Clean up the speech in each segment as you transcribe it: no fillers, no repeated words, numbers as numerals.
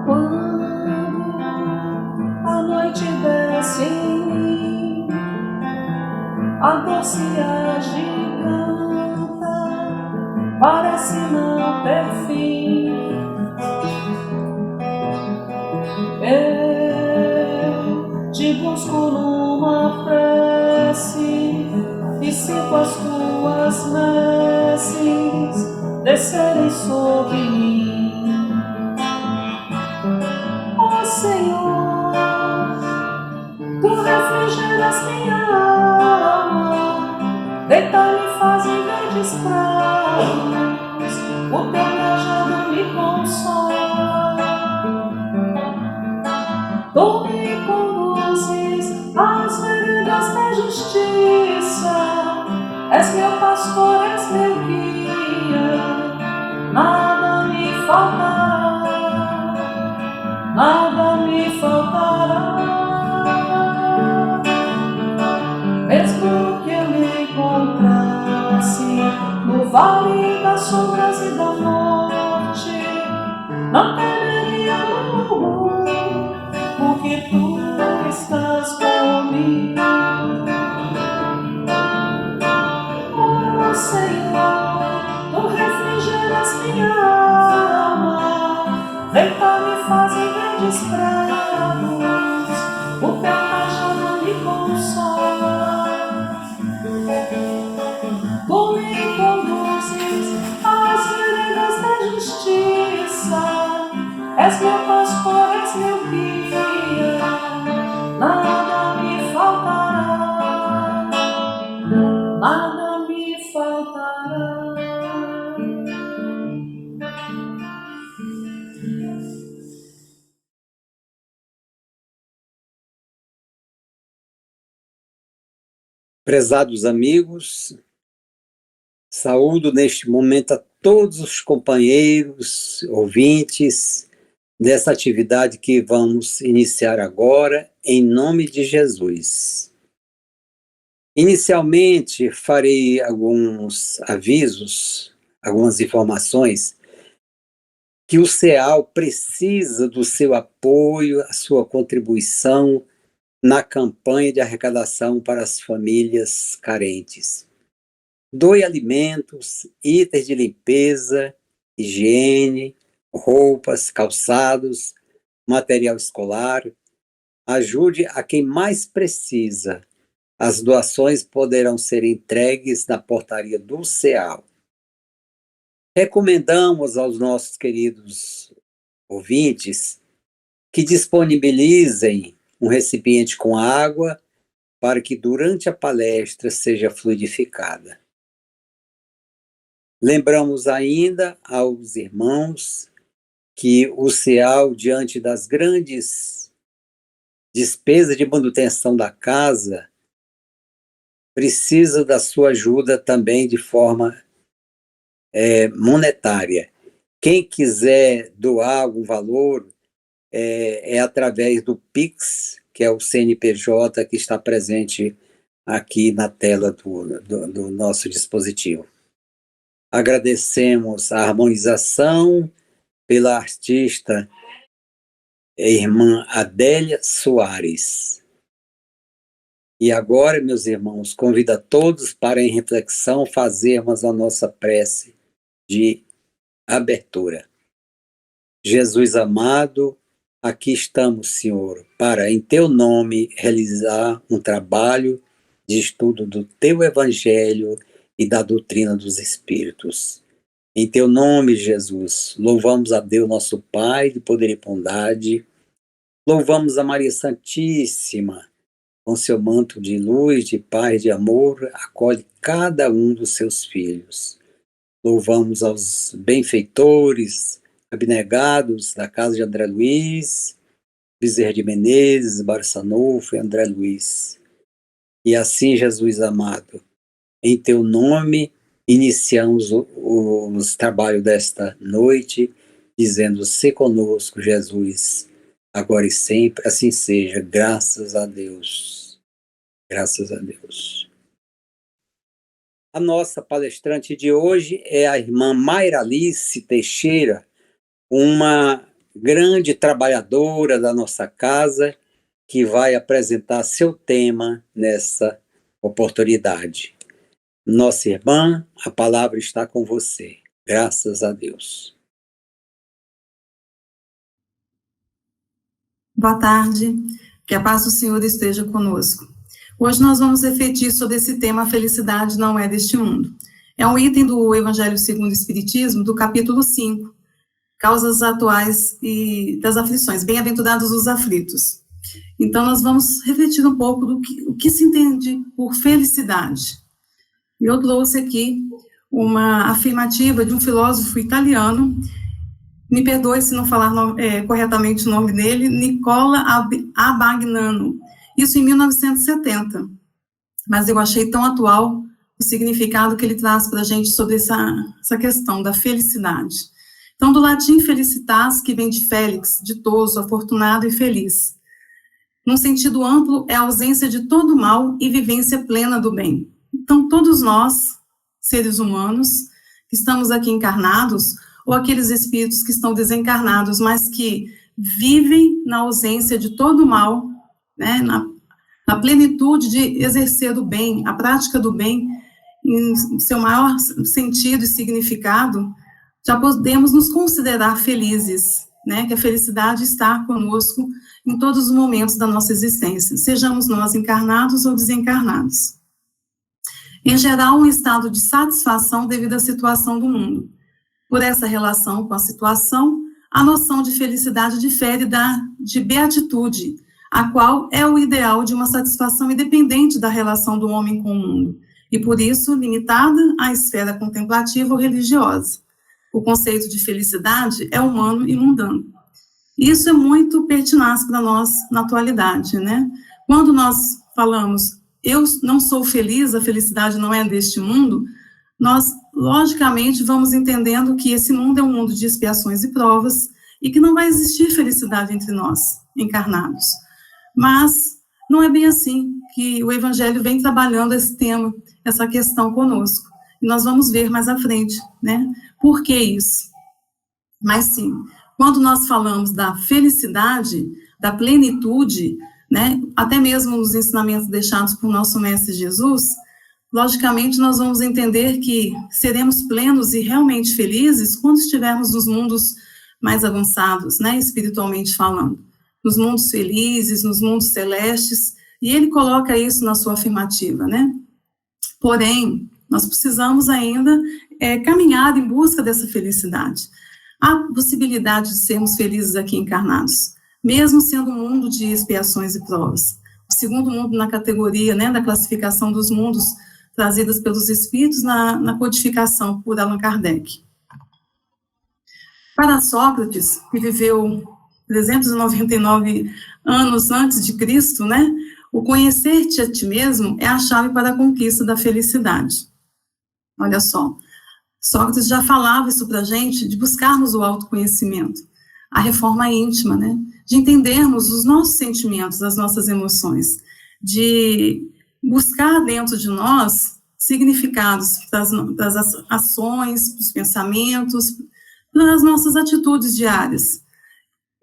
Quando a noite desce em mim, a dor se agiganta, parece não ter fim. Eu te busco numa prece e sinto as tuas messes descerem sobre mim. Ó Senhor, tu refrigeras minha alma, deita me fazem verdes prados, o teu cajado me consola. Tu me conduzes às veredas da justiça, és meu pastor, és meu guia, nada me faltará, nada me faltará. Mesmo que eu me encontrasse no vale das sombras e da morte, não temeria mal, porque tu estás comigo. Oh Senhor, tu refrigeras minha alma, deita-me fazem verdes prados, o teu cajado me consola. Tu me conduzes às veredas da justiça, és meu pastor, és meu guia, nada me faltará, nada me faltará. Prezados amigos, saúdo neste momento a todos os companheiros, ouvintes dessa atividade que vamos iniciar agora, em nome de Jesus. Inicialmente, farei alguns avisos, algumas informações, que o CEAL precisa do seu apoio, a sua contribuição na campanha de arrecadação para as famílias carentes. Doe alimentos, itens de limpeza, higiene, roupas, calçados, material escolar. Ajude a quem mais precisa. As doações poderão ser entregues na portaria do CEAL. Recomendamos aos nossos queridos ouvintes que disponibilizem um recipiente com água para que durante a palestra seja fluidificada. Lembramos ainda aos irmãos que o CEAL, diante das grandes despesas de manutenção da casa, precisa da sua ajuda também de forma monetária. Quem quiser doar algum valor é através do Pix, que é o CNPJ que está presente aqui na tela do nosso dispositivo. Agradecemos a harmonização pela artista irmã Adélia Soares. E agora, meus irmãos, convido a todos para, em reflexão, fazermos a nossa prece de abertura. Jesus amado, aqui estamos, Senhor, para, em Teu nome, realizar um trabalho de estudo do Teu Evangelho e da doutrina dos Espíritos. Em Teu nome, Jesus, louvamos a Deus, nosso Pai, de poder e bondade. Louvamos a Maria Santíssima, com seu manto de luz, de paz, de amor, acolhe cada um dos seus filhos. Louvamos aos benfeitores, abnegados da casa de André Luiz, Bezerra de Menezes, Barçanufo e André Luiz. E assim, Jesus amado, em Teu nome, iniciamos os trabalhos desta noite, dizendo: se conosco, Jesus, agora e sempre, assim seja, graças a Deus. Graças a Deus. A nossa palestrante de hoje é a irmã Mayra Alice Teixeira, uma grande trabalhadora da nossa casa, que vai apresentar seu tema nessa oportunidade. Nossa irmã, a palavra está com você. Graças a Deus. Boa tarde, que a paz do Senhor esteja conosco. Hoje nós vamos refletir sobre esse tema, a felicidade não é deste mundo. É um item do Evangelho segundo o Espiritismo, do capítulo 5, causas atuais e das aflições, bem-aventurados os aflitos. Então nós vamos refletir um pouco do que se entende por felicidade. Eu trouxe aqui uma afirmativa de um filósofo italiano, me perdoe se não falar corretamente o nome dele, Nicola Abagnano, isso em 1970, mas eu achei tão atual o significado que ele traz para a gente sobre essa questão da felicidade. Então, do latim felicitas, que vem de félix, ditoso, afortunado e feliz. Num sentido amplo, é a ausência de todo mal e vivência plena do bem. Então, todos nós, seres humanos, que estamos aqui encarnados, ou aqueles espíritos que estão desencarnados, mas que vivem na ausência de todo mal, né, na plenitude de exercer o bem, a prática do bem, em seu maior sentido e significado, já podemos nos considerar felizes, né, que a felicidade está conosco em todos os momentos da nossa existência, sejamos nós encarnados ou desencarnados. Em geral, um estado de satisfação devido à situação do mundo. Por essa relação com a situação, a noção de felicidade difere de beatitude, a qual é o ideal de uma satisfação independente da relação do homem com o mundo, e por isso limitada à esfera contemplativa ou religiosa. O conceito de felicidade é humano e mundano. Isso é muito pertinaz para nós na atualidade, né? Quando nós falamos, eu não sou feliz, a felicidade não é deste mundo, nós, logicamente, vamos entendendo que esse mundo é um mundo de expiações e provas e que não vai existir felicidade entre nós, encarnados. Mas não é bem assim que o Evangelho vem trabalhando esse tema, essa questão conosco. E nós vamos ver mais à frente, né? Por que isso? Mas sim, quando nós falamos da felicidade, da plenitude, né? Até mesmo nos ensinamentos deixados por nosso Mestre Jesus, logicamente, nós vamos entender que seremos plenos e realmente felizes quando estivermos nos mundos mais avançados, né, espiritualmente falando. Nos mundos felizes, nos mundos celestes, e ele coloca isso na sua afirmativa, né? Porém, nós precisamos ainda caminhar em busca dessa felicidade. Há possibilidade de sermos felizes aqui encarnados, mesmo sendo um mundo de expiações e provas. O segundo mundo na categoria, né, da classificação dos mundos trazidas pelos espíritos na codificação por Allan Kardec. Para Sócrates, que viveu 399 anos antes de Cristo, né, o conhecer-te a ti mesmo é a chave para a conquista da felicidade. Olha só, Sócrates já falava isso para a gente, de buscarmos o autoconhecimento, a reforma íntima, né, de entendermos os nossos sentimentos, as nossas emoções, de buscar dentro de nós significados das ações, dos pensamentos, das nossas atitudes diárias.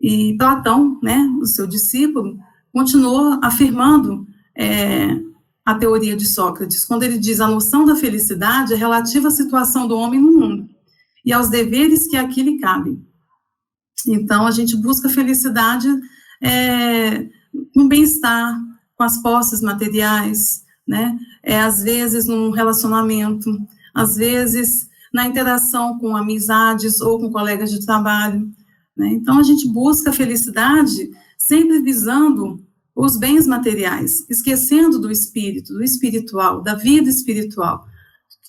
E Platão, né, o seu discípulo, continuou afirmando a teoria de Sócrates, quando ele diz a noção da felicidade é relativa à situação do homem no mundo e aos deveres que aqui lhe cabem. Então, a gente busca felicidade no bem-estar, com as posses materiais, né? Às vezes num relacionamento, às vezes na interação com amizades ou com colegas de trabalho, né? Então, a gente busca a felicidade sempre visando os bens materiais, esquecendo do espírito, do espiritual, da vida espiritual,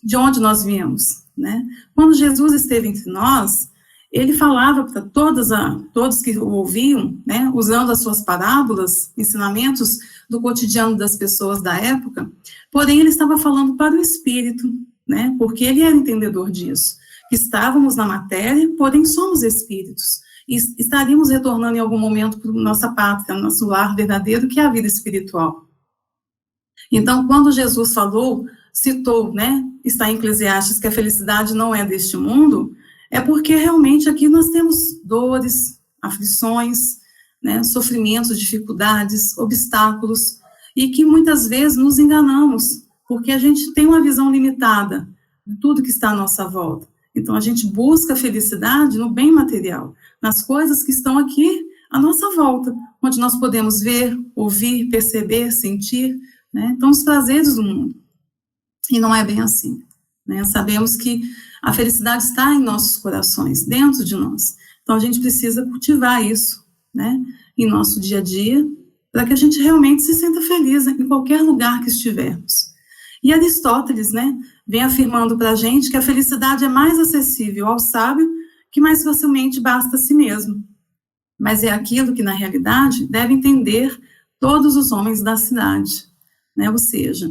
de onde nós viemos, né? Quando Jesus esteve entre nós, ele falava para todos que o ouviam, né, usando as suas parábolas, ensinamentos do cotidiano das pessoas da época, porém ele estava falando para o espírito, né, porque ele era entendedor disso, que estávamos na matéria, porém somos espíritos, e estaríamos retornando em algum momento para nossa pátria, nosso lar verdadeiro, que é a vida espiritual. Então, quando Jesus falou, citou, né, está em Eclesiastes, que a felicidade não é deste mundo, é porque realmente aqui nós temos dores, aflições, né, sofrimentos, dificuldades, obstáculos, e que muitas vezes nos enganamos, porque a gente tem uma visão limitada de tudo que está à nossa volta. Então, a gente busca a felicidade no bem material, nas coisas que estão aqui à nossa volta, onde nós podemos ver, ouvir, perceber, sentir, né? Então, os prazeres do mundo. E não é bem assim, né? Sabemos que a felicidade está em nossos corações, dentro de nós. Então, a gente precisa cultivar isso, né, em nosso dia a dia, para que a gente realmente se sinta feliz em qualquer lugar que estivermos. E Aristóteles, né, vem afirmando para a gente que a felicidade é mais acessível ao sábio, que mais facilmente basta a si mesmo. Mas é aquilo que, na realidade, deve entender todos os homens da cidade, né? Ou seja,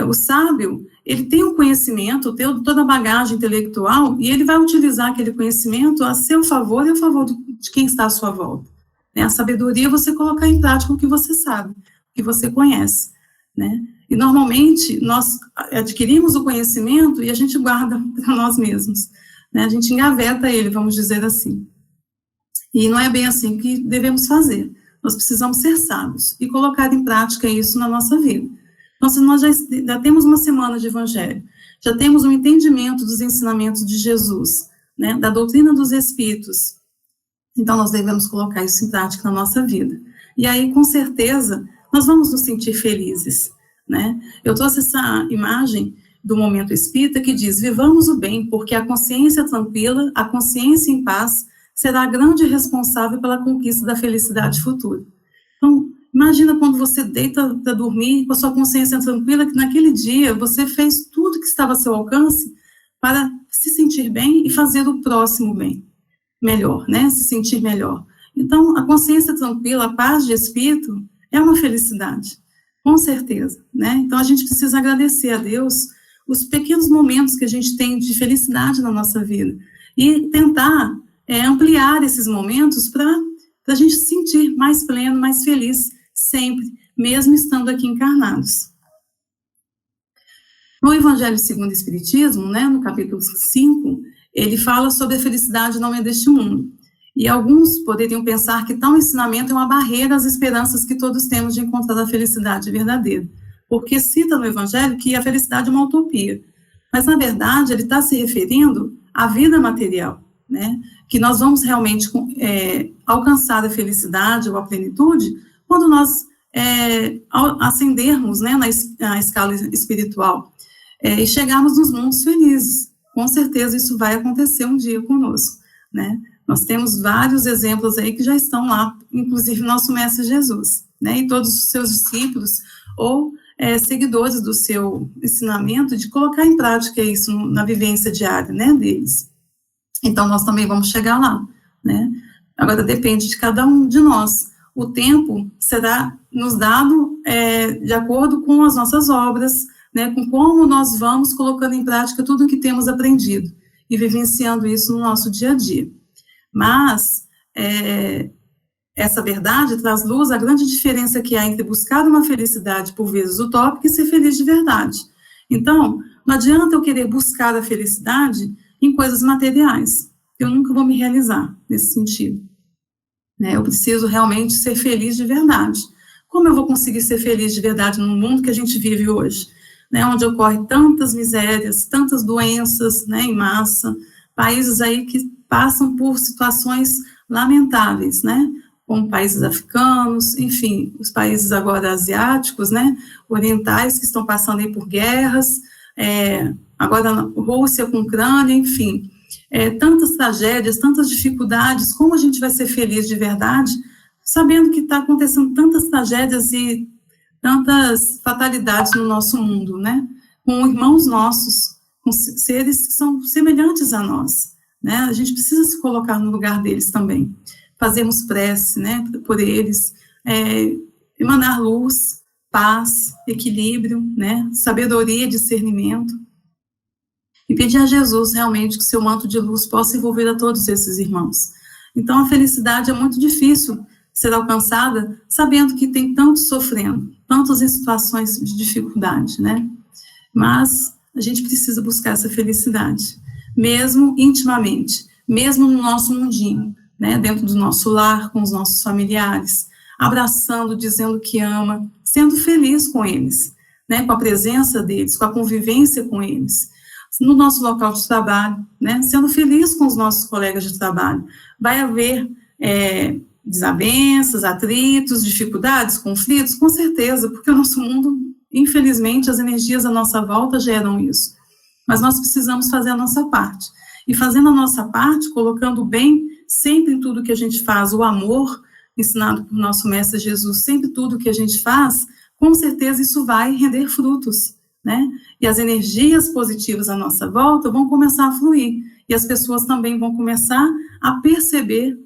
o sábio, ele tem um conhecimento, tem toda a bagagem intelectual, e ele vai utilizar aquele conhecimento a seu favor e a favor de quem está à sua volta. A sabedoria é você colocar em prática o que você sabe, o que você conhece, né? E, normalmente, nós adquirimos o conhecimento e a gente guarda para nós mesmos, né? A gente engaveta ele, vamos dizer assim. E não é bem assim que devemos fazer. Nós precisamos ser sábios e colocar em prática isso na nossa vida. Então, se nós já temos uma semana de evangelho, já temos um entendimento dos ensinamentos de Jesus, né, da doutrina dos Espíritos, então nós devemos colocar isso em prática na nossa vida. E aí, com certeza, nós vamos nos sentir felizes, né? Eu trouxe essa imagem do momento espírita que diz: vivamos o bem, porque a consciência tranquila, a consciência em paz, será a grande responsável pela conquista da felicidade futura. Então, imagina quando você deita para dormir com a sua consciência tranquila, que naquele dia você fez tudo que estava a seu alcance para se sentir bem e fazer o próximo bem, melhor, né? Se sentir melhor. Então, a consciência tranquila, a paz de espírito, é uma felicidade, com certeza, né? Então, a gente precisa agradecer a Deus os pequenos momentos que a gente tem de felicidade na nossa vida e tentar ampliar esses momentos para a gente se sentir mais pleno, mais feliz, sempre, mesmo estando aqui encarnados. No Evangelho segundo o Espiritismo, né, no capítulo 5, ele fala sobre a felicidade não é deste mundo. E alguns poderiam pensar que tal ensinamento é uma barreira às esperanças que todos temos de encontrar a felicidade verdadeira, porque cita no Evangelho que a felicidade é uma utopia. Mas, na verdade, ele está se referindo à vida material, né, que nós vamos realmente alcançar a felicidade ou a plenitude quando nós ascendermos, né, na escala espiritual e chegarmos nos mundos felizes. Com certeza isso vai acontecer um dia conosco, né? Nós temos vários exemplos aí que já estão lá, inclusive nosso Mestre Jesus, né, e todos os seus discípulos ou seguidores do seu ensinamento, de colocar em prática isso na vivência diária, né, deles. Então, nós também vamos chegar lá, né? Agora, depende de cada um de nós. O tempo será nos dado de acordo com as nossas obras, né, com como nós vamos colocando em prática tudo o que temos aprendido e vivenciando isso no nosso dia a dia. Mas essa verdade traz luz à grande diferença que há entre buscar uma felicidade, por vezes, utópica e ser feliz de verdade. Então, não adianta eu querer buscar a felicidade em coisas materiais. Eu nunca vou me realizar nesse sentido, né? Eu preciso realmente ser feliz de verdade. Como eu vou conseguir ser feliz de verdade no mundo que a gente vive hoje, né? Onde ocorrem tantas misérias, tantas doenças, né, em massa, países aí que passam por situações lamentáveis, né? Como países africanos, enfim, os países agora asiáticos, né, orientais, que estão passando aí por guerras, agora na Rússia com Ucrânia, enfim, tantas tragédias, tantas dificuldades. Como a gente vai ser feliz de verdade, sabendo que está acontecendo tantas tragédias e tantas fatalidades no nosso mundo, né? Com irmãos nossos, com seres que são semelhantes a nós, né? A gente precisa se colocar no lugar deles também. Fazermos prece, né, por eles, emanar luz, paz, equilíbrio, né, sabedoria, discernimento, e pedir a Jesus realmente que o seu manto de luz possa envolver a todos esses irmãos. Então, a felicidade é muito difícil ser alcançada sabendo que tem tantos sofrendo, tantos em situações de dificuldade, né? Mas a gente precisa buscar essa felicidade, mesmo intimamente, mesmo no nosso mundinho, né, dentro do nosso lar, com os nossos familiares, abraçando, dizendo que ama, sendo feliz com eles, né, com a presença deles, com a convivência com eles, no nosso local de trabalho, né, sendo feliz com os nossos colegas de trabalho. Vai haver desavenças, atritos, dificuldades, conflitos, com certeza, porque o nosso mundo, infelizmente, as energias à nossa volta geram isso. Mas nós precisamos fazer a nossa parte. E fazendo a nossa parte, colocando o bem sempre em tudo que a gente faz, o amor, ensinado por nosso Mestre Jesus, sempre tudo que a gente faz, com certeza isso vai render frutos, né? E as energias positivas à nossa volta vão começar a fluir. E as pessoas também vão começar a perceber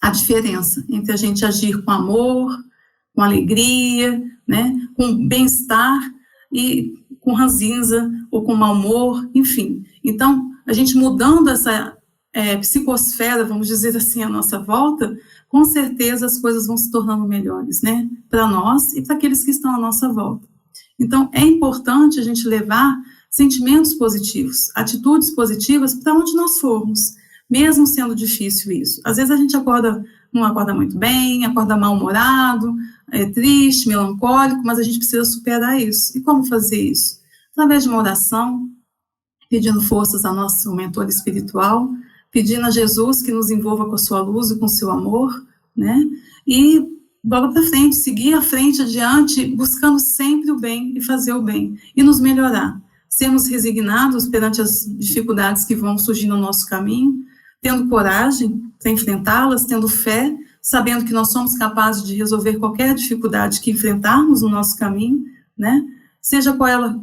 a diferença entre a gente agir com amor, com alegria, né, com bem-estar e com ranzinza ou com mau humor, enfim. Então, a gente mudando essa psicosfera, vamos dizer assim, à nossa volta, com certeza as coisas vão se tornando melhores, né, para nós e para aqueles que estão à nossa volta. Então, é importante a gente levar sentimentos positivos, atitudes positivas para onde nós formos, mesmo sendo difícil isso. Às vezes a gente não acorda muito bem, acorda mal-humorado, triste, melancólico, mas a gente precisa superar isso. E como fazer isso? Através de uma oração, pedindo forças ao nosso mentor espiritual, pedindo a Jesus que nos envolva com a sua luz e com o seu amor, né? E bola para frente, seguir à frente, adiante, buscando sempre o bem e fazer o bem, e nos melhorar. Sermos resignados perante as dificuldades que vão surgir no nosso caminho, tendo coragem para enfrentá-las, tendo fé, sabendo que nós somos capazes de resolver qualquer dificuldade que enfrentarmos no nosso caminho, né? Seja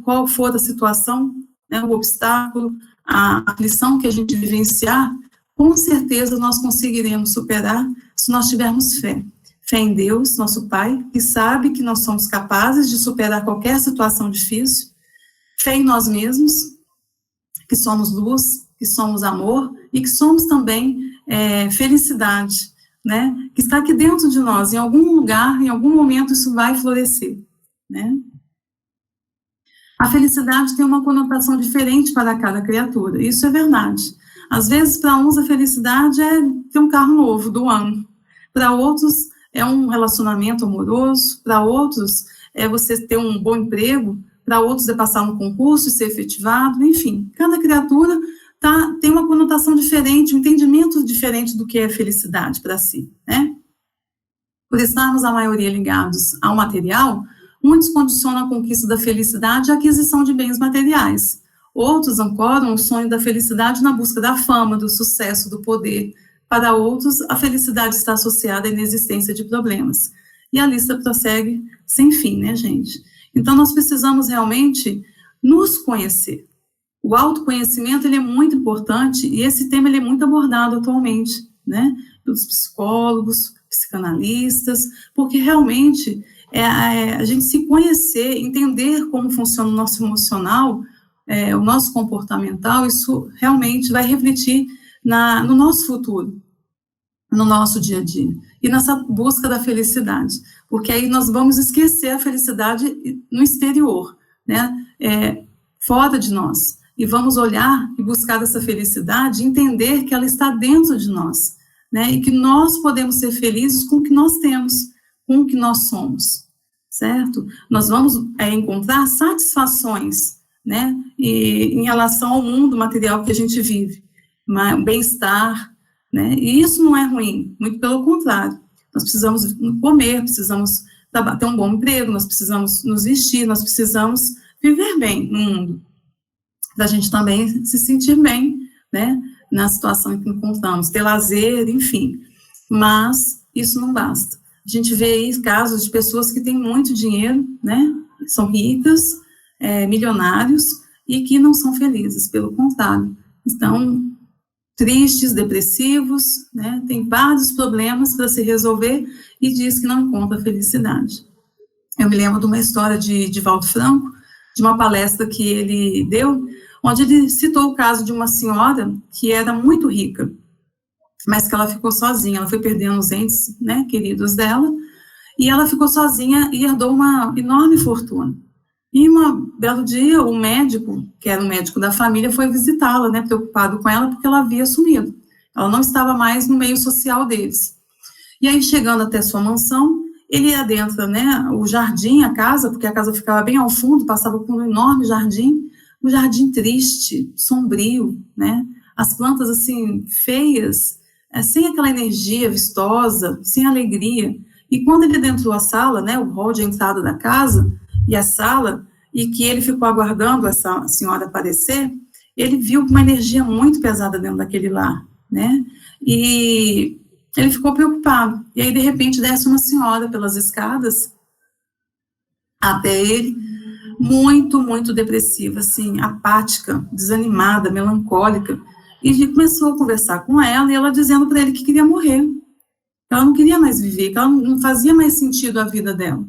qual for a situação, né, o obstáculo, a aflição que a gente vivenciar, com certeza nós conseguiremos superar se nós tivermos fé. Fé em Deus, nosso Pai, que sabe que nós somos capazes de superar qualquer situação difícil. Fé em nós mesmos, que somos luz, que somos amor e que somos também felicidade, né? Que está aqui dentro de nós, em algum lugar, em algum momento isso vai florescer, né? A felicidade tem uma conotação diferente para cada criatura, isso é verdade. Às vezes, para uns, a felicidade é ter um carro novo do ano, para outros é um relacionamento amoroso, para outros é você ter um bom emprego, para outros é passar no concurso e ser efetivado, enfim, cada criatura tem uma conotação diferente, um entendimento diferente do que é felicidade para si, né? Por estarmos a maioria ligados ao material, muitos condicionam a conquista da felicidade à aquisição de bens materiais. Outros ancoram o sonho da felicidade na busca da fama, do sucesso, do poder. Para outros, a felicidade está associada à inexistência de problemas. E a lista prossegue sem fim, né, gente? Então, nós precisamos realmente nos conhecer. O autoconhecimento, ele é muito importante, e esse tema ele é muito abordado atualmente, né? Pelos psicólogos, psicanalistas, porque realmente a gente se conhecer, entender como funciona o nosso emocional, o nosso comportamental, isso realmente vai refletir no nosso futuro, no nosso dia a dia, e nessa busca da felicidade, porque aí nós vamos esquecer a felicidade no exterior, né, fora de nós, e vamos olhar e buscar essa felicidade, entender que ela está dentro de nós, né, e que nós podemos ser felizes com o que nós temos, com o que nós somos, certo? Nós vamos encontrar satisfações, né, em relação ao mundo material que a gente vive, bem-estar, né, e isso não é ruim, muito pelo contrário, nós precisamos comer, precisamos ter um bom emprego, nós precisamos nos vestir, nós precisamos viver bem no mundo, para a gente também se sentir bem, né, na situação em que encontramos, ter lazer, enfim, mas isso não basta. A gente vê aí casos de pessoas que têm muito dinheiro, né, são ricas, milionários, e que não são felizes, pelo contrário, estão tristes, depressivos, né, tem vários problemas para se resolver e diz que não encontra felicidade. Eu me lembro de uma história de Divaldo Franco, de uma palestra que ele deu, onde ele citou o caso de uma senhora que era muito rica, mas que ela ficou sozinha, ela foi perdendo os entes, né, queridos dela, e ela ficou sozinha e herdou uma enorme fortuna. E um belo dia, o médico, que era um médico da família, foi visitá-la, né, preocupado com ela, porque ela havia sumido. Ela não estava mais no meio social deles. E aí, chegando até sua mansão, ele adentra, né, o jardim, a casa, porque a casa ficava bem ao fundo, passava por um enorme jardim, um jardim triste, sombrio, né, as plantas, assim, feias, sem aquela energia vistosa, sem alegria. E quando ele adentrou a sala, né, o hall de entrada da casa, e a sala, e que ele ficou aguardando essa senhora aparecer, ele viu uma energia muito pesada dentro daquele lar, né, e ele ficou preocupado. E aí, de repente, desce uma senhora pelas escadas até ele, muito, muito depressiva, assim, apática, desanimada, melancólica, e começou a conversar com ela, e ela dizendo para ele que queria morrer, que ela não queria mais viver, que ela não fazia mais sentido a vida dela.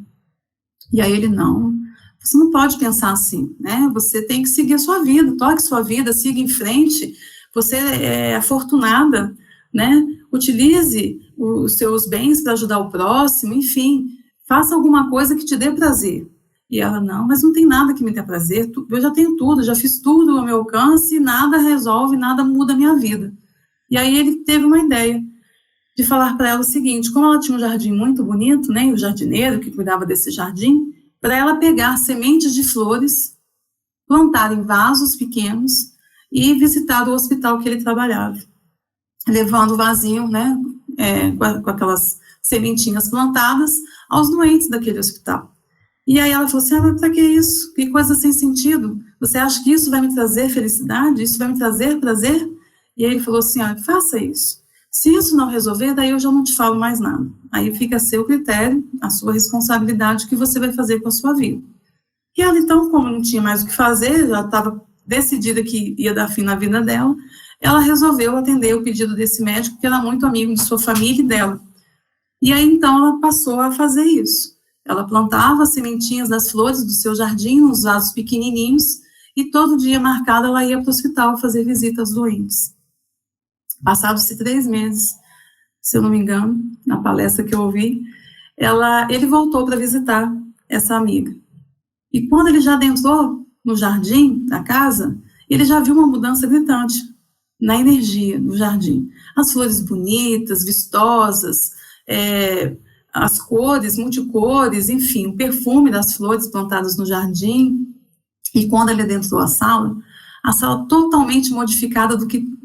E aí ele, não, você não pode pensar assim, né, você tem que seguir a sua vida, toque sua vida, siga em frente, você é afortunada, né, utilize os seus bens para ajudar o próximo, enfim, faça alguma coisa que te dê prazer. E ela, não, mas não tem nada que me dê prazer, eu já tenho tudo, já fiz tudo ao meu alcance, nada resolve, nada muda a minha vida. E aí ele teve uma ideia de falar para ela o seguinte, como ela tinha um jardim muito bonito, né, e o jardineiro que cuidava desse jardim, para ela pegar sementes de flores, plantar em vasos pequenos e visitar o hospital que ele trabalhava, levando o vasinho, né, com aquelas sementinhas plantadas aos doentes daquele hospital. E aí ela falou assim, mas para que isso? Que coisa sem sentido. Você acha que isso vai me trazer felicidade? Isso vai me trazer prazer? E aí ele falou assim, olha, faça isso. Se isso não resolver, daí eu já não te falo mais nada. Aí fica a seu critério, a sua responsabilidade, o que você vai fazer com a sua vida. E ela, então, como não tinha mais o que fazer, já estava decidida que ia dar fim na vida dela, ela resolveu atender o pedido desse médico, que era muito amigo de sua família e dela. E aí, então, ela passou a fazer isso. Ela plantava as sementinhas das flores do seu jardim, nos vasos pequenininhos, e todo dia marcado ela ia para o hospital fazer visita aos doentes. Passados-se 3 meses, se eu não me engano, na palestra que eu ouvi, ele voltou para visitar essa amiga. E quando ele já adentrou no jardim da casa, ele já viu uma mudança gritante na energia do jardim. As flores bonitas, vistosas, as cores, multicores, enfim, o perfume das flores plantadas no jardim. E quando ele adentrou a sala totalmente modificada do que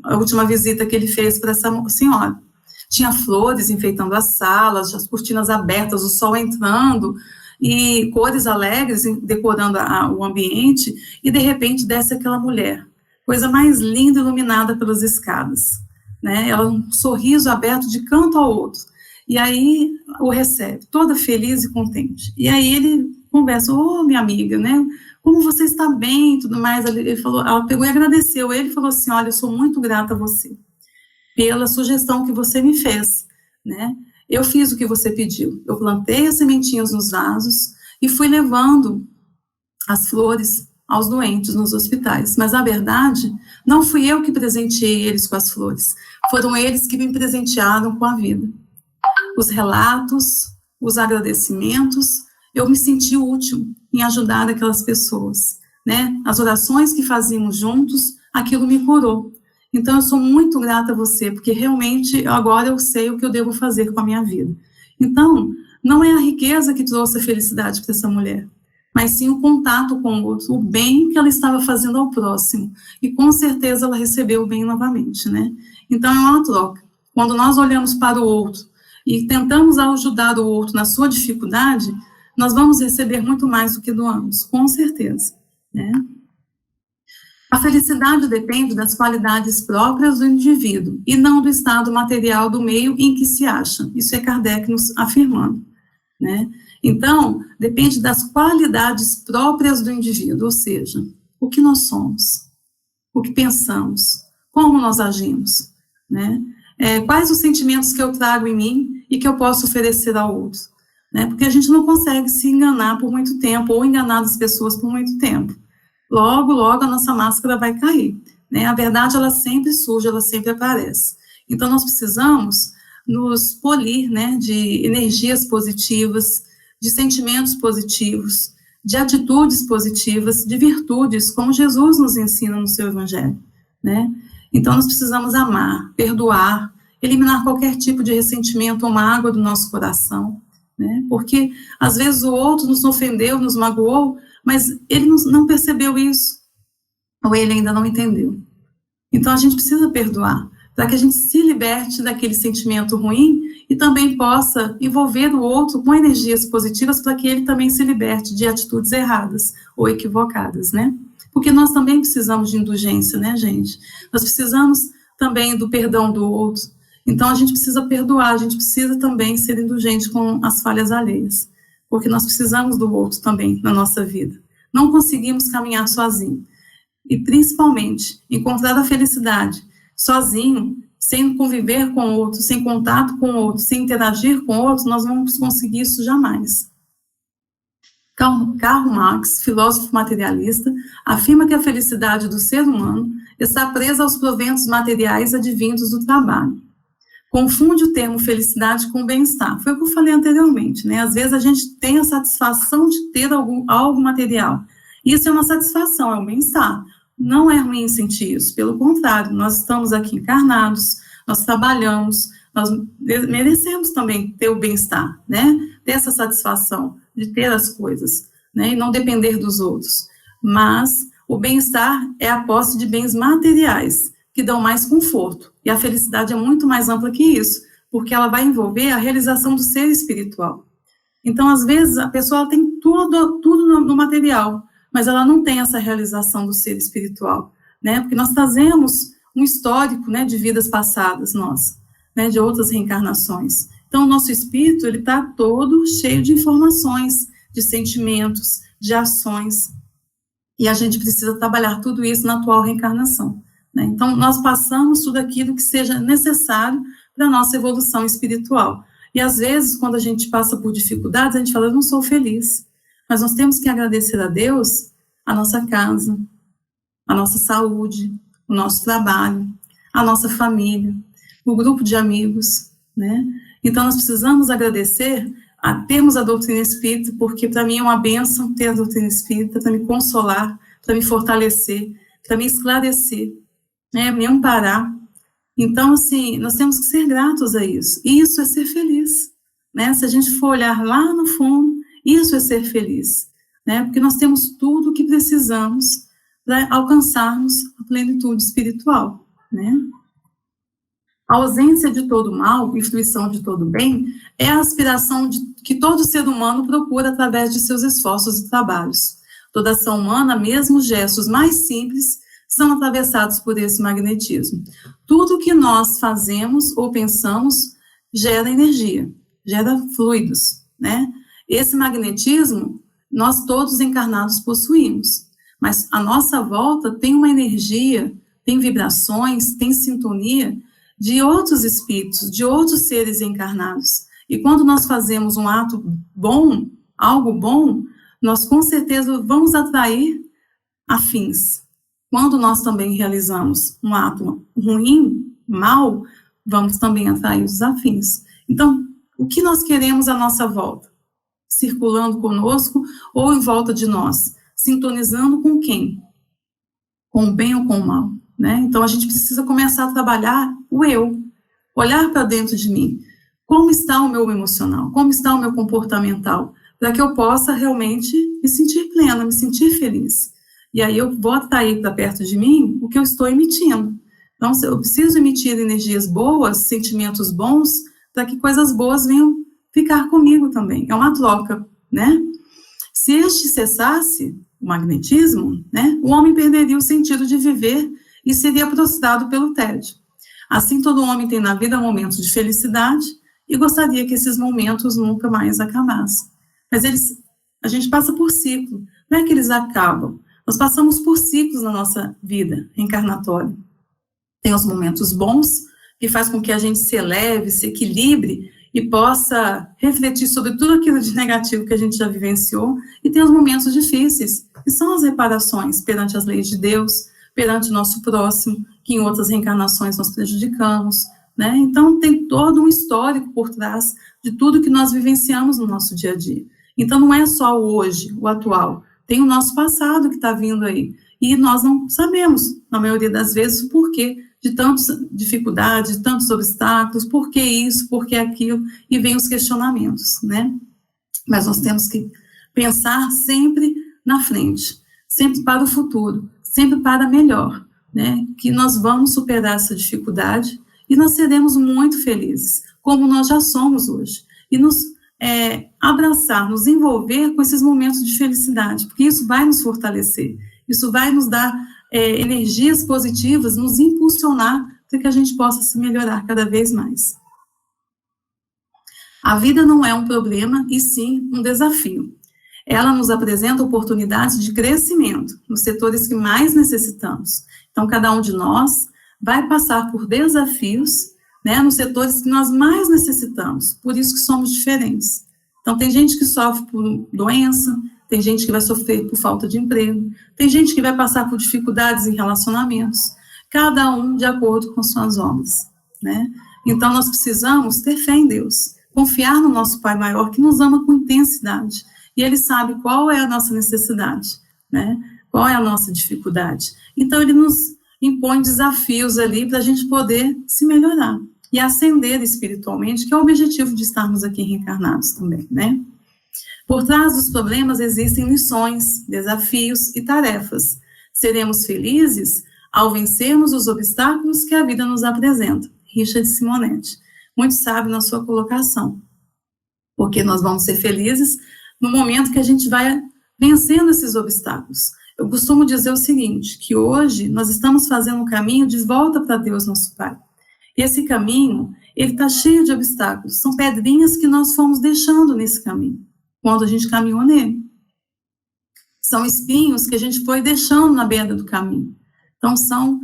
a última visita que ele fez para essa senhora. Tinha flores enfeitando as salas, as cortinas abertas, o sol entrando, e cores alegres decorando o ambiente, e de repente desce aquela mulher, coisa mais linda, iluminada pelas escadas, né? Ela, um sorriso aberto de canto ao outro, e aí o recebe, toda feliz e contente. E aí ele conversa, minha amiga, né? Como você está bem e tudo mais. Ele falou, ela pegou e agradeceu. Ele falou assim, olha, eu sou muito grata a você pela sugestão que você me fez, né? Eu fiz o que você pediu. Eu plantei as sementinhas nos vasos e fui levando as flores aos doentes nos hospitais. Mas, na verdade, não fui eu que presenteei eles com as flores. Foram eles que me presentearam com a vida. Os relatos, os agradecimentos, eu me senti útil em ajudar aquelas pessoas, né? As orações que fazíamos juntos, aquilo me curou. Então, eu sou muito grata a você, porque realmente agora eu sei o que eu devo fazer com a minha vida. Então, não é a riqueza que trouxe a felicidade para essa mulher, mas sim o contato com o outro, o bem que ela estava fazendo ao próximo. E com certeza ela recebeu o bem novamente, né? Então, é uma troca. Quando nós olhamos para o outro e tentamos ajudar o outro na sua dificuldade, nós vamos receber muito mais do que doamos, com certeza, né? A felicidade depende das qualidades próprias do indivíduo e não do estado material do meio em que se acha. Isso é Kardec nos afirmando, né? Então, depende das qualidades próprias do indivíduo, ou seja, o que nós somos, o que pensamos, como nós agimos, né? Quais os sentimentos que eu trago em mim e que eu posso oferecer ao outro, né? Porque a gente não consegue se enganar por muito tempo ou enganar as pessoas por muito tempo. Logo, logo a nossa máscara vai cair, né? A verdade, ela sempre surge, ela sempre aparece. Então, nós precisamos nos polir, né, de energias positivas, de sentimentos positivos, de atitudes positivas, de virtudes, como Jesus nos ensina no seu Evangelho, né? Então, nós precisamos amar, perdoar, eliminar qualquer tipo de ressentimento ou mágoa do nosso coração, né? Porque, às vezes, o outro nos ofendeu, nos magoou, mas ele não percebeu isso, ou ele ainda não entendeu. Então, a gente precisa perdoar, para que a gente se liberte daquele sentimento ruim e também possa envolver o outro com energias positivas para que ele também se liberte de atitudes erradas ou equivocadas, né? Porque nós também precisamos de indulgência, né, gente? Nós precisamos também do perdão do outro. Então, a gente precisa perdoar, a gente precisa também ser indulgente com as falhas alheias, porque nós precisamos do outro também na nossa vida. Não conseguimos caminhar sozinho. E, principalmente, encontrar a felicidade sozinho, sem conviver com o outro, sem contato com o outro, sem interagir com o outro, nós não vamos conseguir isso jamais. Karl Marx, filósofo materialista, afirma que a felicidade do ser humano está presa aos proventos materiais advindos do trabalho. Confunde o termo felicidade com bem-estar. Foi o que eu falei anteriormente, né? Às vezes a gente tem a satisfação de ter algo material. Isso é uma satisfação, é um bem-estar. Não é ruim sentir isso, pelo contrário, nós estamos aqui encarnados, nós trabalhamos, nós merecemos também ter o bem-estar, né? Ter essa satisfação de ter as coisas, né? E não depender dos outros. Mas o bem-estar é a posse de bens materiais, que dão mais conforto. E a felicidade é muito mais ampla que isso, porque ela vai envolver a realização do ser espiritual. Então, às vezes, a pessoa tem tudo no material, mas ela não tem essa realização do ser espiritual, né? Porque nós trazemos um histórico, né, de vidas passadas, né, de outras reencarnações. Então, o nosso espírito, ele está todo cheio de informações, de sentimentos, de ações, e a gente precisa trabalhar tudo isso na atual reencarnação, né? Então, nós passamos tudo aquilo que seja necessário para a nossa evolução espiritual. E, às vezes, quando a gente passa por dificuldades, a gente fala, eu não sou feliz. Mas nós temos que agradecer a Deus a nossa casa, a nossa saúde, o nosso trabalho, a nossa família, o grupo de amigos, né? Então, nós precisamos agradecer a termos a doutrina espírita, porque para mim é uma bênção ter a doutrina espírita, para me consolar, para me fortalecer, para me esclarecer, né? Me amparar. Então, assim, nós temos que ser gratos a isso. E isso é ser feliz, né? Se a gente for olhar lá no fundo, isso é ser feliz, né? Porque nós temos tudo o que precisamos para alcançarmos a plenitude espiritual, né? A ausência de todo mal e fruição de todo bem é a aspiração que todo ser humano procura através de seus esforços e trabalhos. Toda ação humana, mesmo os gestos mais simples, são atravessados por esse magnetismo. Tudo que nós fazemos ou pensamos gera energia, gera fluidos, né? Esse magnetismo, nós todos encarnados possuímos, mas a nossa volta tem uma energia, tem vibrações, tem sintonia de outros espíritos, de outros seres encarnados. E quando nós fazemos um ato bom, algo bom, nós com certeza vamos atrair afins. Quando nós também realizamos um ato ruim, mal, vamos também atrair os afins. Então, o que nós queremos à nossa volta? Circulando conosco ou em volta de nós, sintonizando com quem? Com o bem ou com o mal, né? Então a gente precisa começar a trabalhar o eu, olhar para dentro de mim, como está o meu emocional, como está o meu comportamental, para que eu possa realmente me sentir plena, me sentir feliz. E aí eu vou atrair para perto de mim o que eu estou emitindo. Então eu preciso emitir energias boas, sentimentos bons, para que coisas boas venham ficar comigo também. É uma troca, né? Se este cessasse, o magnetismo, né, o homem perderia o sentido de viver e seria prostrado pelo tédio. Assim, todo homem tem na vida momentos de felicidade e gostaria que esses momentos nunca mais acabassem. Mas a gente passa por ciclo, não é que eles acabam. Nós passamos por ciclos na nossa vida encarnatória. Tem os momentos bons, que faz com que a gente se eleve, se equilibre e possa refletir sobre tudo aquilo de negativo que a gente já vivenciou, e tem os momentos difíceis, que são as reparações perante as leis de Deus, perante o nosso próximo, que em outras reencarnações nós prejudicamos, né? Então, tem todo um histórico por trás de tudo que nós vivenciamos no nosso dia a dia. Então, não é só o hoje, o atual, tem o nosso passado que está vindo aí, e nós não sabemos, na maioria das vezes, o porquê de tantas dificuldades, de tantos obstáculos, por que isso, por que aquilo, e vem os questionamentos, né? Mas nós temos que pensar sempre na frente, sempre para o futuro, sempre para melhor, né? Que nós vamos superar essa dificuldade e nós seremos muito felizes, como nós já somos hoje, e nos abraçar, nos envolver com esses momentos de felicidade, porque isso vai nos fortalecer, isso vai nos dar energias positivas, nos impulsionar para que a gente possa se melhorar cada vez mais. A vida não é um problema, e sim um desafio. Ela nos apresenta oportunidades de crescimento nos setores que mais necessitamos. Então, cada um de nós vai passar por desafios, né, nos setores que nós mais necessitamos, por isso que somos diferentes. Então, tem gente que sofre por doença, tem gente que vai sofrer por falta de emprego, tem gente que vai passar por dificuldades em relacionamentos, cada um de acordo com suas obras, né? Então, nós precisamos ter fé em Deus, confiar no nosso Pai maior, que nos ama com intensidade, e Ele sabe qual é a nossa necessidade, né? Qual é a nossa dificuldade. Então, Ele nos impõe desafios ali para a gente poder se melhorar e ascender espiritualmente, que é o objetivo de estarmos aqui reencarnados também, né? Por trás dos problemas existem lições, desafios e tarefas. Seremos felizes ao vencermos os obstáculos que a vida nos apresenta. Richard Simonetti, muito sábio na sua colocação, porque nós vamos ser felizes no momento que a gente vai vencendo esses obstáculos. Eu costumo dizer o seguinte, que hoje nós estamos fazendo um caminho de volta para Deus, nosso Pai. E esse caminho, ele está cheio de obstáculos, são pedrinhas que nós fomos deixando nesse caminho, quando a gente caminhou nele. São espinhos que a gente foi deixando na beira do caminho. Então, são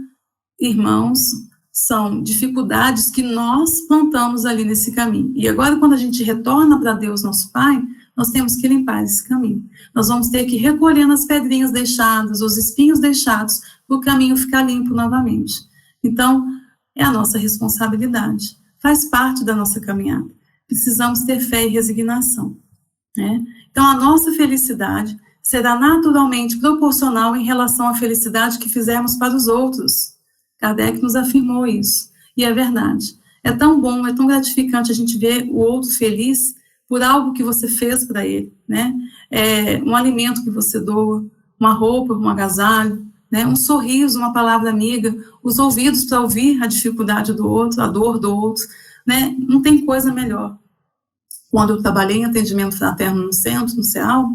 irmãos, são dificuldades que nós plantamos ali nesse caminho. E agora, quando a gente retorna para Deus, nosso Pai, nós temos que limpar esse caminho. Nós vamos ter que recolher as pedrinhas deixadas, os espinhos deixados, para o caminho ficar limpo novamente. Então, é a nossa responsabilidade. Faz parte da nossa caminhada. Precisamos ter fé e resignação, né? Então, a nossa felicidade será naturalmente proporcional em relação à felicidade que fizermos para os outros. Kardec nos afirmou isso, e é verdade. É tão bom, é tão gratificante a gente ver o outro feliz por algo que você fez para ele, né? Um alimento que você doa, uma roupa, um agasalho, né? Um sorriso, uma palavra amiga, os ouvidos para ouvir a dificuldade do outro, a dor do outro, né? Não tem coisa melhor. Quando eu trabalhei em atendimento fraterno no centro, no CEAL,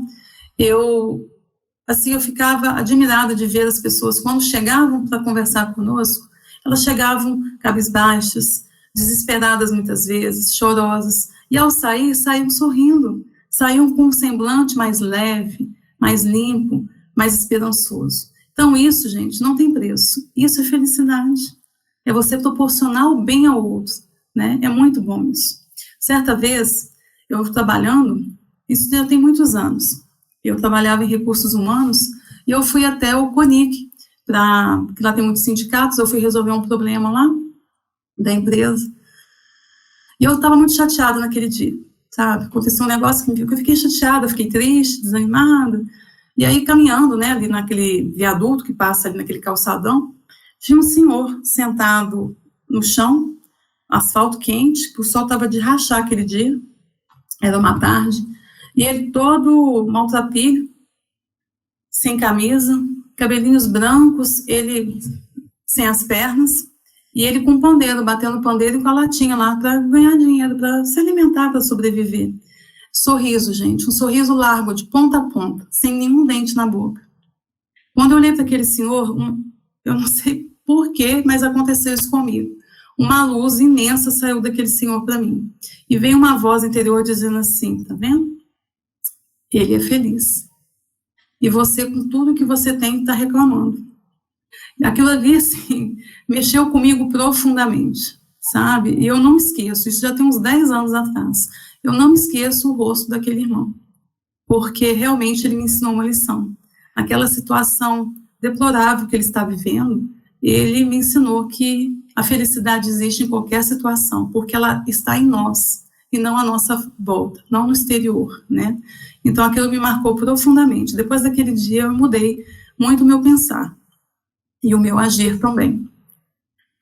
eu ficava admirada de ver as pessoas, quando chegavam para conversar conosco, elas chegavam cabisbaixas, desesperadas muitas vezes, chorosas, e ao sair, saíam sorrindo, saíam com um semblante mais leve, mais limpo, mais esperançoso. Então isso, gente, não tem preço, isso é felicidade, é você proporcionar o bem ao outro, né? É muito bom isso. Certa vez, eu trabalhando, isso já tem muitos anos, eu trabalhava em recursos humanos, e eu fui até o CONIC, porque lá tem muitos sindicatos, eu fui resolver um problema lá, da empresa, e eu estava muito chateada naquele dia, sabe? Aconteceu um negócio que eu fiquei chateada, fiquei triste, desanimada, e aí caminhando, né, ali naquele viaduto que passa ali naquele calçadão, tinha um senhor sentado no chão, asfalto quente, o sol estava de rachar aquele dia, era uma tarde, e ele todo maltrapilho, sem camisa, cabelinhos brancos, ele sem as pernas, e ele com um pandeiro, batendo pandeiro e com a latinha lá para ganhar dinheiro, para se alimentar, para sobreviver. Sorriso, gente, um sorriso largo, de ponta a ponta, sem nenhum dente na boca. Quando eu olhei para aquele senhor, eu não sei porquê, mas aconteceu isso comigo. Uma luz imensa saiu daquele senhor para mim. E veio uma voz interior dizendo assim, tá vendo? Ele é feliz. E você, com tudo que você tem, está reclamando. Aquilo ali, assim, mexeu comigo profundamente, sabe? E eu não esqueço, isso já tem uns 10 anos atrás, eu não esqueço o rosto daquele irmão, porque realmente ele me ensinou uma lição. Aquela situação deplorável que ele está vivendo, ele me ensinou que a felicidade existe em qualquer situação, porque ela está em nós, e não à nossa volta, não no exterior, né? Então, aquilo me marcou profundamente. Depois daquele dia, eu mudei muito o meu pensar, e o meu agir também.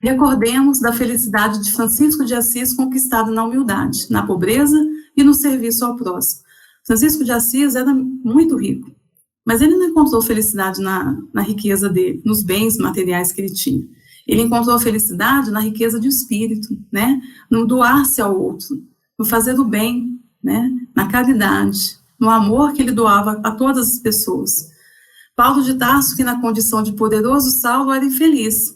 Recordemos da felicidade de Francisco de Assis conquistada na humildade, na pobreza e no serviço ao próximo. Francisco de Assis era muito rico, mas ele não encontrou felicidade na riqueza dele, nos bens materiais que ele tinha. Ele encontrou a felicidade na riqueza de espírito, né? No doar-se ao outro, no fazer o bem, né? Na caridade, no amor que ele doava a todas as pessoas. Paulo de Tarso, que na condição de poderoso Saulo era infeliz,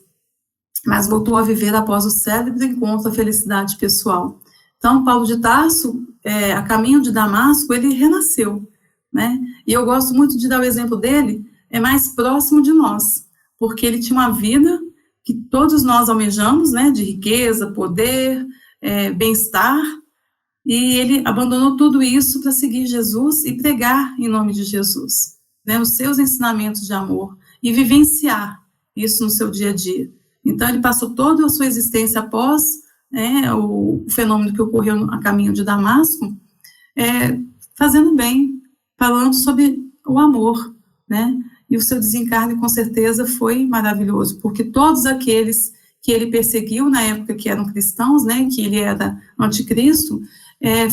mas voltou a viver após o célebre encontro à felicidade pessoal. Então, Paulo de Tarso, a caminho de Damasco, ele renasceu, né? E eu gosto muito de dar o exemplo dele, é mais próximo de nós, porque ele tinha uma vida que todos nós almejamos, né? De riqueza, poder, bem-estar, e ele abandonou tudo isso para seguir Jesus e pregar em nome de Jesus, né? Os seus ensinamentos de amor e vivenciar isso no seu dia a dia. Então, ele passou toda a sua existência após o fenômeno que ocorreu a caminho de Damasco, fazendo bem, falando sobre o amor, né? E o seu desencarne, com certeza, foi maravilhoso, porque todos aqueles que ele perseguiu na época que eram cristãos, né, que ele era anticristo,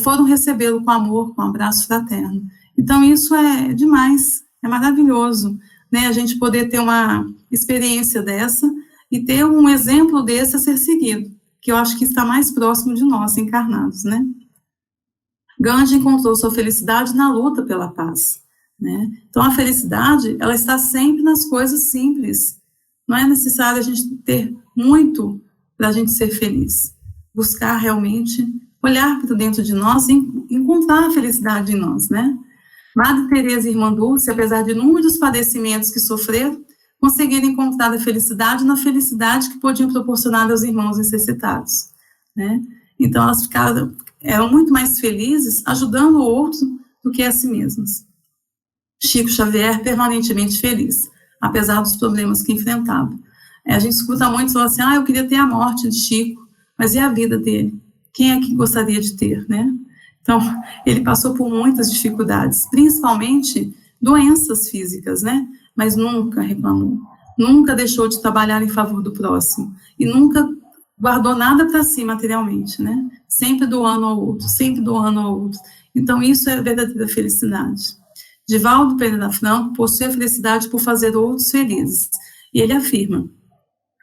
foram recebê-lo com amor, com um abraço fraterno. Então, isso é demais, é maravilhoso, né, a gente poder ter uma experiência dessa e ter um exemplo desse a ser seguido, que eu acho que está mais próximo de nós, encarnados, né. Gandhi encontrou sua felicidade na luta pela paz, né. Então, a felicidade, ela está sempre nas coisas simples. Não é necessário a gente ter muito para a gente ser feliz. Buscar realmente, olhar para dentro de nós e encontrar a felicidade em nós, né. Madre Teresa e Irmã Dulce, apesar de inúmeros padecimentos que sofreram, conseguiram encontrar a felicidade na felicidade que podiam proporcionar aos irmãos necessitados, né. Então, elas eram muito mais felizes ajudando o outro do que a si mesmas. Chico Xavier, permanentemente feliz, apesar dos problemas que enfrentava. A gente escuta muito falar assim, eu queria ter a morte de Chico, mas e a vida dele? Quem é que gostaria de ter, né? Então, ele passou por muitas dificuldades, principalmente doenças físicas, né? Mas nunca reclamou, nunca deixou de trabalhar em favor do próximo, e nunca guardou nada para si materialmente, né? Sempre doando ao outro, sempre doando ao outro. Então, isso é a verdadeira felicidade. Divaldo Pereira Franco possui a felicidade por fazer outros felizes. E ele afirma,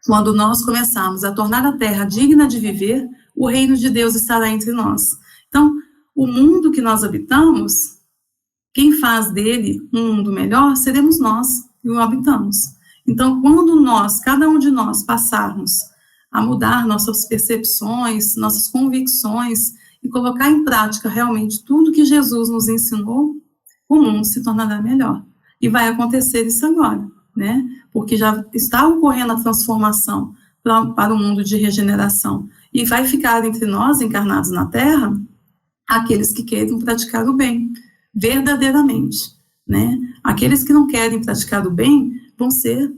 quando nós começarmos a tornar a terra digna de viver, o reino de Deus estará entre nós. Então, o mundo que nós habitamos, quem faz dele um mundo melhor, seremos nós que o habitamos. Então, quando nós, cada um de nós, passarmos a mudar nossas percepções, nossas convicções, e colocar em prática realmente tudo que Jesus nos ensinou, o mundo se tornará melhor. E vai acontecer isso agora, né? Porque já está ocorrendo a transformação para o mundo de regeneração. E vai ficar entre nós, encarnados na Terra, aqueles que querem praticar o bem, verdadeiramente, né? Aqueles que não querem praticar o bem vão ser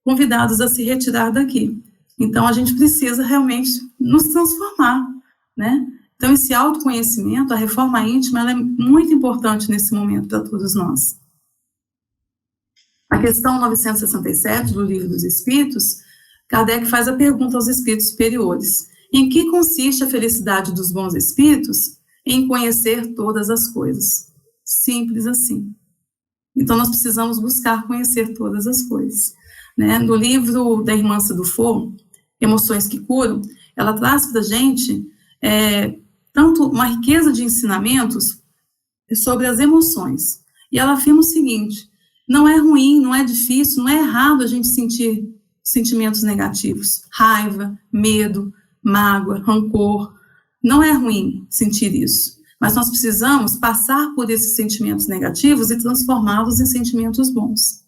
convidados a se retirar daqui. Então, a gente precisa realmente nos transformar, né? Então, esse autoconhecimento, a reforma íntima, ela é muito importante nesse momento para todos nós. A questão 967 do Livro dos Espíritos, Kardec faz a pergunta aos espíritos superiores: em que consiste a felicidade dos bons espíritos? Em conhecer todas as coisas. Simples assim. Então, nós precisamos buscar conhecer todas as coisas, né? No livro da Irmã Cidufo, Emoções que Curam, ela traz para a gente tanto uma riqueza de ensinamentos sobre as emoções. E ela afirma o seguinte: não é ruim, não é difícil, não é errado a gente sentir sentimentos negativos. Raiva, medo, mágoa, rancor. Não é ruim sentir isso. Mas nós precisamos passar por esses sentimentos negativos e transformá-los em sentimentos bons.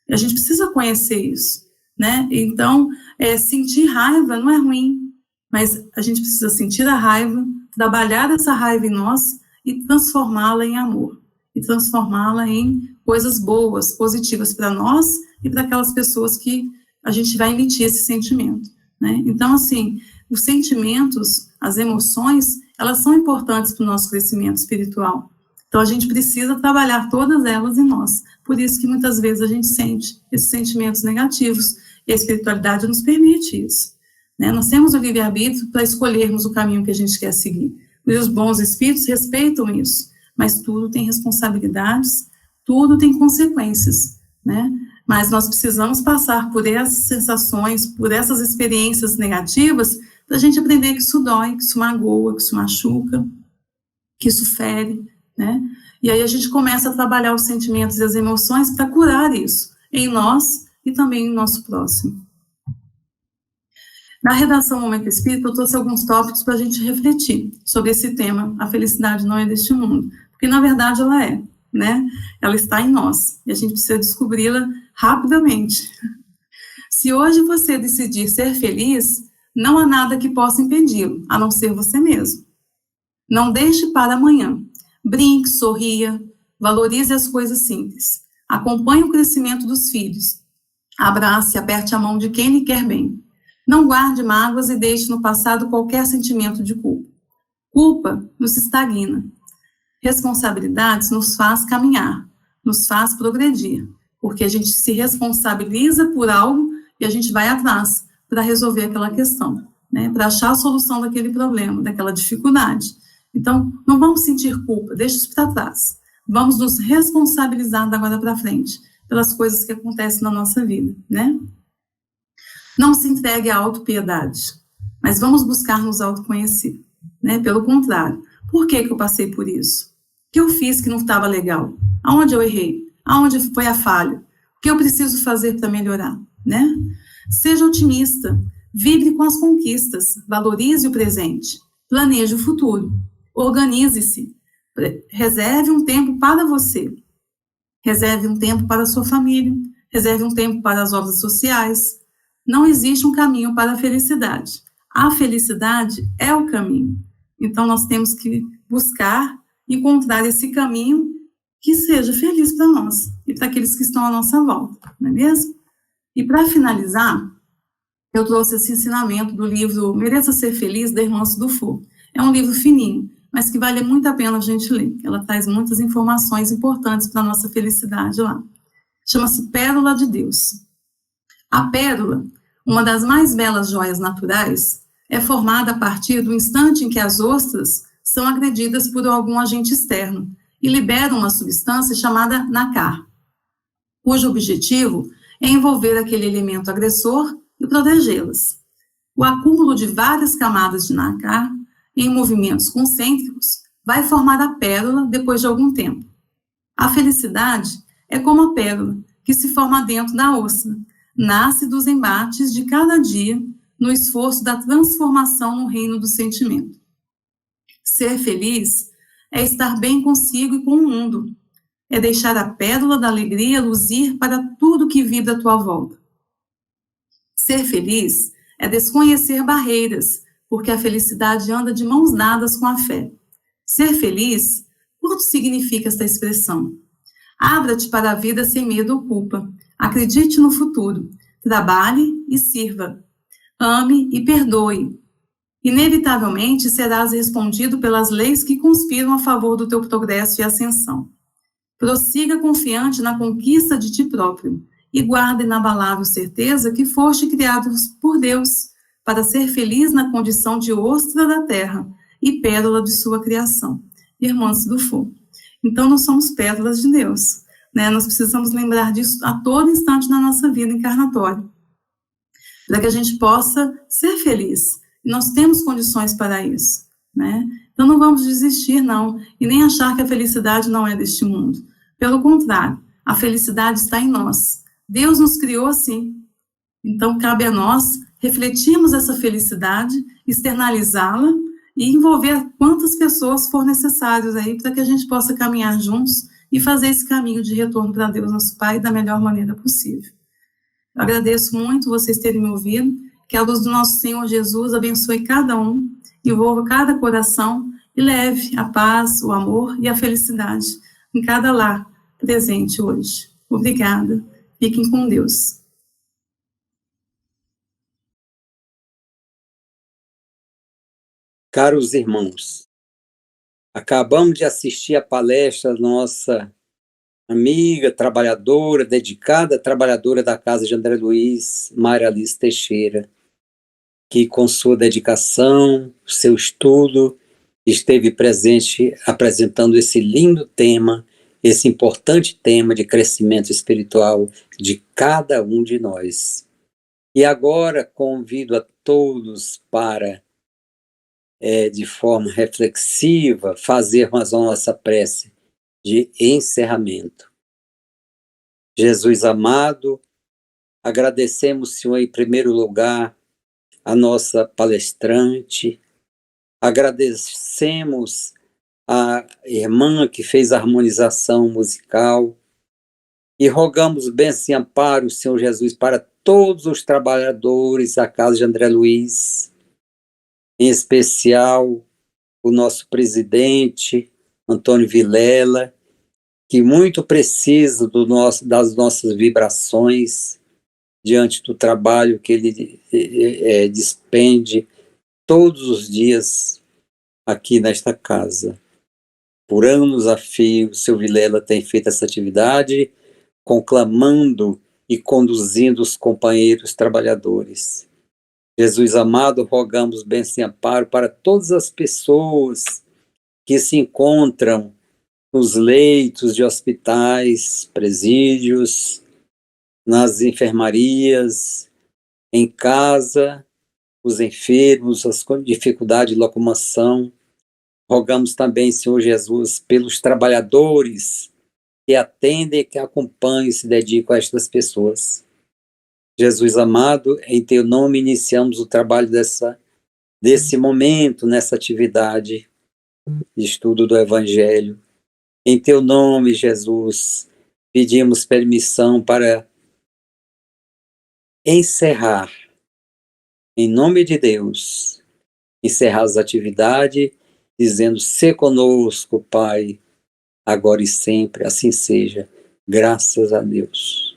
E a gente precisa conhecer isso, né? Então, sentir raiva não é ruim, mas a gente precisa sentir a raiva, trabalhar essa raiva em nós e transformá-la em amor, e transformá-la em coisas boas, positivas para nós e para aquelas pessoas que a gente vai emitir esse sentimento, né? Então, assim, os sentimentos, as emoções, elas são importantes para o nosso crescimento espiritual. Então, a gente precisa trabalhar todas elas em nós. Por isso que muitas vezes a gente sente esses sentimentos negativos, e a espiritualidade nos permite isso, né? Nós temos o livre-arbítrio para escolhermos o caminho que a gente quer seguir. E os bons espíritos respeitam isso, mas tudo tem responsabilidades, tudo tem consequências, né? Mas nós precisamos passar por essas sensações, por essas experiências negativas, para a gente aprender que isso dói, que isso magoa, que isso machuca, que isso fere, né? E aí a gente começa a trabalhar os sentimentos e as emoções para curar isso, em nós e também no nosso próximo. Na redação Momento Espírita, eu trouxe alguns tópicos para a gente refletir sobre esse tema, a felicidade não é deste mundo, porque na verdade ela é, né? Ela está em nós, e a gente precisa descobri-la rapidamente. Se hoje você decidir ser feliz, não há nada que possa impedi-lo, a não ser você mesmo. Não deixe para amanhã. Brinque, sorria, valorize as coisas simples. Acompanhe o crescimento dos filhos. Abrace e aperte a mão de quem lhe quer bem. Não guarde mágoas e deixe no passado qualquer sentimento de culpa. Culpa nos estagna. Responsabilidades nos faz caminhar, nos faz progredir, porque a gente se responsabiliza por algo e a gente vai atrás para resolver aquela questão, né? Para achar a solução daquele problema, daquela dificuldade. Então, não vamos sentir culpa, deixa isso para trás. Vamos nos responsabilizar da agora para frente pelas coisas que acontecem na nossa vida, né? Não se entregue à autopiedade, mas vamos buscar nos autoconhecer, né? Pelo contrário, por que eu passei por isso? O que eu fiz que não estava legal? Aonde eu errei? Aonde foi a falha? O que eu preciso fazer para melhorar, né? Seja otimista, vibre com as conquistas, valorize o presente, planeje o futuro, organize-se, reserve um tempo para você, reserve um tempo para a sua família, reserve um tempo para as obras sociais. Não existe um caminho para a felicidade. A felicidade é o caminho. Então, nós temos que buscar encontrar esse caminho que seja feliz para nós e para aqueles que estão à nossa volta, não é mesmo? E para finalizar, eu trouxe esse ensinamento do livro Mereça Ser Feliz, da Irmã Dufour. É um livro fininho, mas que vale muito a pena a gente ler. Ela traz muitas informações importantes para a nossa felicidade lá. Chama-se Pérola de Deus. A pérola, uma das mais belas joias naturais, é formada a partir do instante em que as ostras são agredidas por algum agente externo e liberam uma substância chamada nácar, cujo objetivo é envolver aquele elemento agressor e protegê-las. O acúmulo de várias camadas de nácar em movimentos concêntricos vai formar a pérola depois de algum tempo. A felicidade é como a pérola que se forma dentro da ostra, nasce dos embates de cada dia no esforço da transformação no reino do sentimento. Ser feliz é estar bem consigo e com o mundo, é deixar a pérola da alegria luzir para tudo que vibra à tua volta. Ser feliz é desconhecer barreiras, porque a felicidade anda de mãos dadas com a fé. Ser feliz, quanto significa esta expressão? Abra-te para a vida sem medo ou culpa. Acredite no futuro. Trabalhe e sirva. Ame e perdoe. Inevitavelmente serás respondido pelas leis que conspiram a favor do teu progresso e ascensão. Prossiga confiante na conquista de ti próprio e guarda inabalável certeza que foste criado por Deus para ser feliz na condição de ostra da terra e pérola de sua criação. Irmã Dufour. Então, nós somos pérolas de Deus, né? Nós precisamos lembrar disso a todo instante na nossa vida encarnatória, para que a gente possa ser feliz. E nós temos condições para isso, né? Então, não vamos desistir, não, e nem achar que a felicidade não é deste mundo. Pelo contrário, a felicidade está em nós. Deus nos criou assim. Então, cabe a nós refletirmos essa felicidade, externalizá-la e envolver quantas pessoas for necessárias aí para que a gente possa caminhar juntos e fazer esse caminho de retorno para Deus, nosso Pai, da melhor maneira possível. Eu agradeço muito vocês terem me ouvido, que a luz do nosso Senhor Jesus abençoe cada um, envolva cada coração e leve a paz, o amor e a felicidade em cada lar presente hoje. Obrigada. Fiquem com Deus. Caros irmãos, acabamos de assistir a palestra da nossa amiga, trabalhadora, dedicada trabalhadora da Casa de André Luiz, Maria Alice Teixeira. que com sua dedicação, seu estudo, esteve presente apresentando esse lindo tema, esse importante tema de crescimento espiritual de cada um de nós. E agora convido a todos para, de forma reflexiva, fazermos a nossa prece de encerramento. Jesus amado, agradecemos, Senhor, em primeiro lugar, a nossa palestrante, agradecemos a irmã que fez a harmonização musical e rogamos bênção e amparo, Senhor Jesus, para todos os trabalhadores da casa de André Luiz, em especial o nosso presidente, Antônio Vilela, que muito precisa das nossas vibrações diante do trabalho que ele despende todos os dias aqui nesta casa. Por anos a fio, o seu Vilela tem feito essa atividade, conclamando e conduzindo os companheiros trabalhadores. Jesus amado, rogamos bênção e amparo para todas as pessoas que se encontram nos leitos de hospitais, presídios, nas enfermarias, em casa, os enfermos, as dificuldades de locomoção. Rogamos também, Senhor Jesus, pelos trabalhadores que atendem, que acompanham e se dedicam a estas pessoas. Jesus amado, em teu nome iniciamos o trabalho desse momento, nessa atividade de estudo do Evangelho. Em teu nome, Jesus, pedimos permissão para encerrar, em nome de Deus, encerrar as atividades, dizendo: "Se conosco, Pai, agora e sempre, assim seja, graças a Deus."